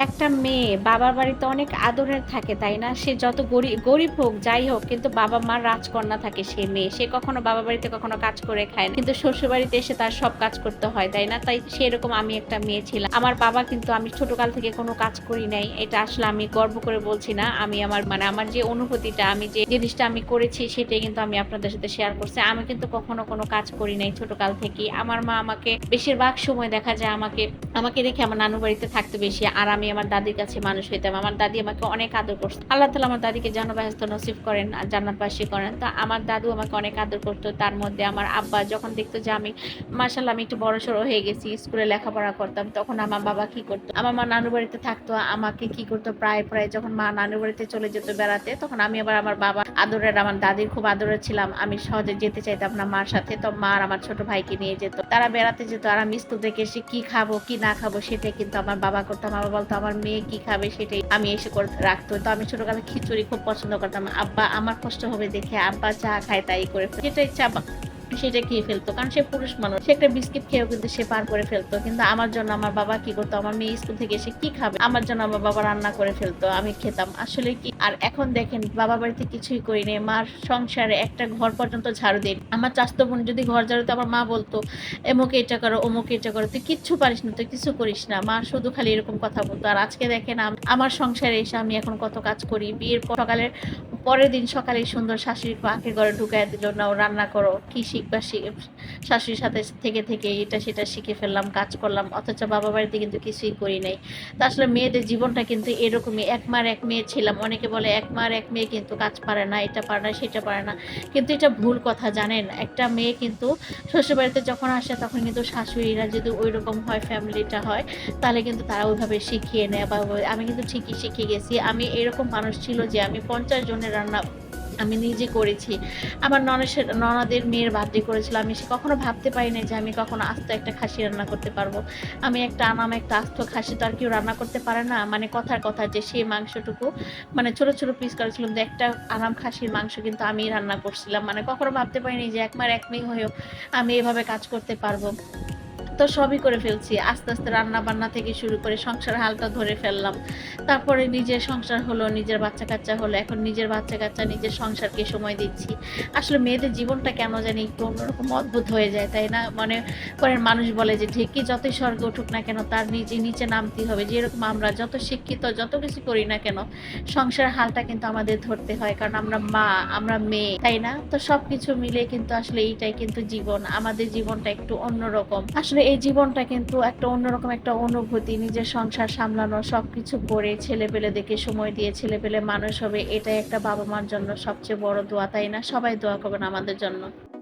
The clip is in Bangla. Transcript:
একটা মেয়ে বাবার বাড়িতে অনেক আদরের থাকে, তাই না? সে যত গরিব হোক, যাই হোক কিন্তু বাবা-মার রাজকন্যা থাকে সে মেয়ে। সে কখনো বাবার বাড়িতে কখনো কাজ করে খায় না। কিন্তু শ্বশুরবাড়িতে এসে তার সব কাজ করতে হয়, তাই না? তাই সেরকম আমি একটা মেয়ে ছিলাম। আমার বাবা কিন্তু আমি ছোটকাল থেকে কোনো কাজ করি নাই। এটা আসলে আমি গর্ব করে বলছি না। আমি আমার মানে আমার যে অনুভূতিটা, আমি যে জিনিসটা আমি করেছি সেটাই কিন্তু আমি আপনাদের সাথে শেয়ার করছি। আমি কিন্তু কখনো কোনো কাজ করি নাই ছোটকাল থেকেই। আমার মা আমাকে বেশিরভাগ সময় দেখা যায় আমাকে আমাকে রেখে আমার নানুর বাড়িতে থাকতো বেশি। আর আমি আমার দাদির কাছে মানুষ হইতাম। আমার দাদি আমাকে অনেক আদর করত। আল্লাহ তাআলা আমার দাদিকে জান্নাত বাহিস্ত নসিব করেন, আর জান্নাতবাসী করেন। তো আমার দাদু আমাকে অনেক আদর করত। তার মধ্যে আমার আব্বা যখন দেখতো যে আমি মাশাআল্লাহ আমি একটু বড়সড় হয়ে গেছি, স্কুলে লেখাপড়া করতাম, তখন আমার বাবা কি করতো? আমার মা নানুর বাড়িতে থাকতো, আমাকে কি করতো প্রায় যখন মা নানুর বাড়িতে চলে যেত বেড়াতে, তখন আমি আবার আমার বাবা আদরের আমার দাদির খুব আদরের ছিলাম। আমি সহজে যেতে চাইতাম না মার সাথে। তো মা আর আমার ছোট ভাইকে নিয়ে যেত। তারা বেড়াতে যেত আর আমি স্কুল থেকে এসে কি খাবো কি না খাবো সেটাই কিন্তু আমার বাবা করতো। আমার বাবা বলতো আমার মেয়ে কি খাবে সেটাই আমি এসে করে রাখতো। তো আমি ছোটকালে খিচুড়ি খুব পছন্দ করতাম। আব্বা আমার কষ্ট হবে দেখে আব্বা যা খায় তাই করে ফেলতো। যেটা ইচ্ছা সেটা খেয়ে ফেলতো, কারণ সে পুরুষ মানুষ, সে একটা বিস্কিট খেয়েও কিন্তু সে পার করে ফেলতো। কিন্তু আমার জন্য আমার বাবা কি করতো, আমার মেয়ে স্কুল থেকে এসে কি খাবে আমার জন্য আমার বাবা রান্না করে ফেলতো, আমি খেতাম আসলে কি। আর এখন দেখেন বাবা বাড়িতে কিছুই করি নেই, মার সংসারে একটা ঘর পর্যন্ত ঝাড়ু দিই। আমার চাচাতো বোন যদি ঘর ঝাড়ুতে আমার মা বলতো এমুকে এটা করো অমুকে এটা করো, তুই কিচ্ছু পারিস না, তুই কিছু করিস না, মা শুধু খালি এরকম কথা বলতো। আর আজকে দেখেন আমার সংসারে এসে আমি এখন কত কাজ করি। বিয়ের সকালের পরের দিন সকালে সুন্দর শাশুড়ি পাকের ঘরে ঢুকাই দিল, না ও রান্না করো, কি শিখবা শাশুড়ির সাথে থেকে এটা সেটা শিখে ফেললাম, কাজ করলাম, অথচ বাবা বাড়িতে কিন্তু কিছুই করি নাই। তো আসলে মেয়েদের জীবনটা কিন্তু এরকমই, এক মার এক মেয়ে ছিলাম। অনেকে বলে এক মার এক মেয়ে কিন্তু কাজ পারে না, এটা পারে না সেটা পারে না, কিন্তু এটা ভুল কথা জানেন। একটা মেয়ে কিন্তু শ্বশুর বাড়িতে যখন আসে তখন কিন্তু শাশুড়িরা যদি ওই রকম হয়, ফ্যামিলিটা হয়, তাহলে কিন্তু তারা ওইভাবে শিখিয়ে নেয়। বা আমি কিন্তু ঠিকই শিখে গেছি। আমি এরকম মানুষ ছিল যে আমি 50 জনের রান্না আমি নিজে করেছি। আমার ননদের মেয়ের বার্থডে করেছিল। আমি কখনো ভাবতে পারিনি যে আমি কখনো আস্ত একটা খাসি রান্না করতে পারবো। আমি একটা একটা আস্ত খাসি তো আর কেউ রান্না করতে পারে না। মানে কথার কথা যে সেই মাংসটুকু মানে ছোট পিস করেছিলাম, যে একটা আরাম খাসির মাংস কিন্তু আমিই রান্না করছিলাম। মানে কখনো ভাবতে পারিনি যে এক মার এক মেয়ে হয়েও আমি এভাবে কাজ করতে পারবো। তো সবই করে ফেলছি। আস্তে রান্না-বান্না থেকে শুরু করে সংসার হালটা ধরে ফেললাম। তারপরে নিজের সংসার হলো, নিজের বাচ্চা-কাচ্চা হলো। এখন নিজের বাচ্চা-কাচ্চা, নিজের সংসারকে সময় দিচ্ছি। আসলে মেয়েদের জীবনটা কেন জানি একটু অন্যরকম অদ্ভুত হয়ে যায়, তাই না? মনে করেন মানুষ বলে যে ঢেঁকি যতই স্বর্গে উঠুক না কেন তার নিচে নামতেই হবে। যেরকম আমরা যত শিক্ষিত, যত কিছু করি না কেন সংসারের হালটা কিন্তু আমাদের ধরতে হয়। কারণ আমরা মা, আমরা মেয়ে, তাই না? তো সবকিছু মিলে কিন্তু আসলে এইটাই কিন্তু জীবন। আমাদের জীবনটা একটু অন্যরকম। আসলে এই জীবনটা কিন্তু একটা অন্যরকম একটা অনুভূতি। নিজের সংসার সামলানো, সবকিছু করে ছেলেপেলেদেরকে সময় দিয়ে ছেলেপেলে মানুষ হবে, এটাই একটা বাবা-মার জন্য সবচেয়ে বড় দোয়া, তাই না? সবাই দোয়া করবেন আমাদের জন্য।